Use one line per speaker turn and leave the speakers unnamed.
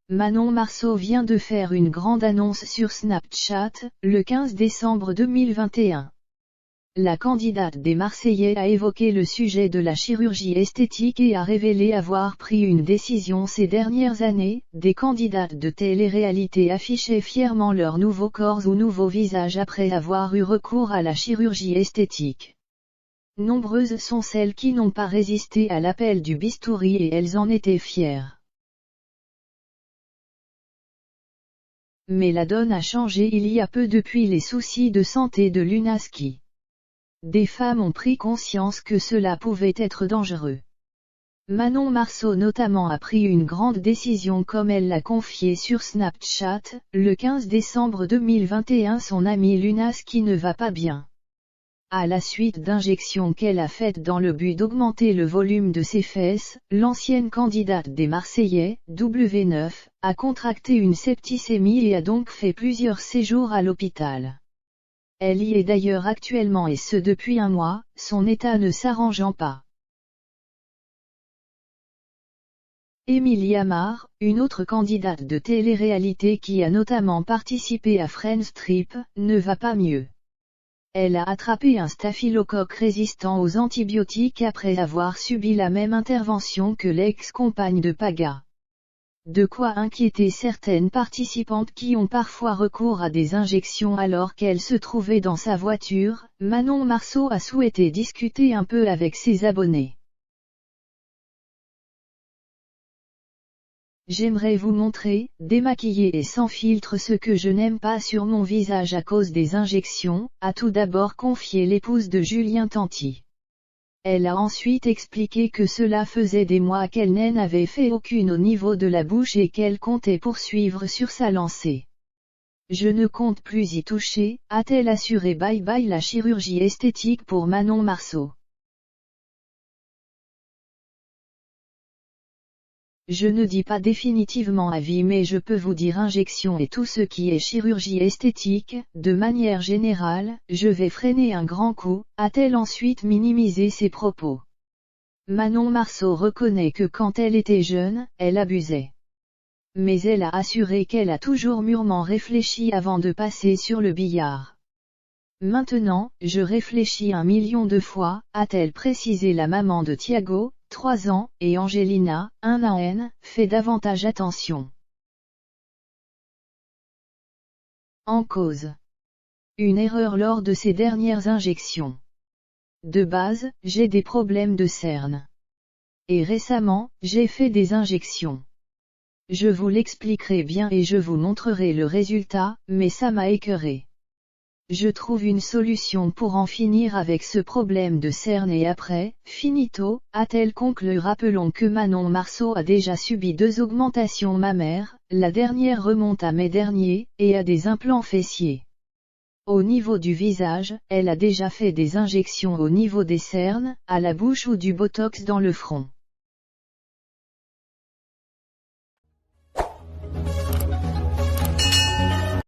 Manon Marceau vient de faire une grande annonce sur Snapchat, le 15 décembre 2021. La candidate des Marseillais a évoqué le sujet de la chirurgie esthétique et a révélé avoir pris une décision ces dernières années. Des candidates de télé-réalité affichaient fièrement leur nouveau corps ou nouveau visage après avoir eu recours à la chirurgie esthétique. Nombreuses sont celles qui n'ont pas résisté à l'appel du bistouri et elles en étaient fières. Mais la donne a changé il y a peu depuis les soucis de santé de Lunaski. Des femmes ont pris conscience que cela pouvait être dangereux. Manon Marceau notamment a pris une grande décision comme elle l'a confié sur Snapchat, le 15 décembre 2021. Son amie Lunaski ne va pas bien. À la suite d'injections qu'elle a faites dans le but d'augmenter le volume de ses fesses, l'ancienne candidate des Marseillais, W9, a contracté une septicémie et a donc fait plusieurs séjours à l'hôpital. Elle y est d'ailleurs actuellement et ce depuis un mois, son état ne s'arrangeant pas. Émilie Amar, une autre candidate de télé-réalité qui a notamment participé à Friends Trip, ne va pas mieux. Elle a attrapé un staphylocoque résistant aux antibiotiques après avoir subi la même intervention que l'ex-compagne de Paga. De quoi inquiéter certaines participantes qui ont parfois recours à des injections alors qu'elles se trouvaient dans sa voiture. Manon Marceau a souhaité discuter un peu avec ses abonnés. J'aimerais vous montrer, démaquillée et sans filtre, ce que je n'aime pas sur mon visage à cause des injections, a tout d'abord confié l'épouse de Julien Tanti. Elle a ensuite expliqué que cela faisait des mois qu'elle n'en avait fait aucune au niveau de la bouche et qu'elle comptait poursuivre sur sa lancée. Je ne compte plus y toucher, a-t-elle assuré. Bye bye la chirurgie esthétique pour Manon Marceau. Je ne dis pas définitivement à vie mais je peux vous dire injection et tout ce qui est chirurgie esthétique. De manière générale, je vais freiner un grand coup, a-t-elle ensuite minimisé ses propos. Manon Marceau reconnaît que quand elle était jeune, elle abusait. Mais elle a assuré qu'elle a toujours mûrement réfléchi avant de passer sur le billard. Maintenant, je réfléchis 1 million de fois, a-t-elle précisé. La maman de Thiago, 3 ans, et Angelina, 1 an, fait davantage attention. En cause. Une erreur lors de ces dernières injections. De base, j'ai des problèmes de cernes. Et récemment, j'ai fait des injections. Je vous l'expliquerai bien et je vous montrerai le résultat, mais ça m'a écœuré. Je trouve une solution pour en finir avec ce problème de cernes et après, finito, a-t-elle conclu. Rappelons que Manon Marceau a déjà subi 2 augmentations mammaires, la dernière remonte à mai dernier, et a des implants fessiers. Au niveau du visage, elle a déjà fait des injections au niveau des cernes, à la bouche ou du botox dans le front.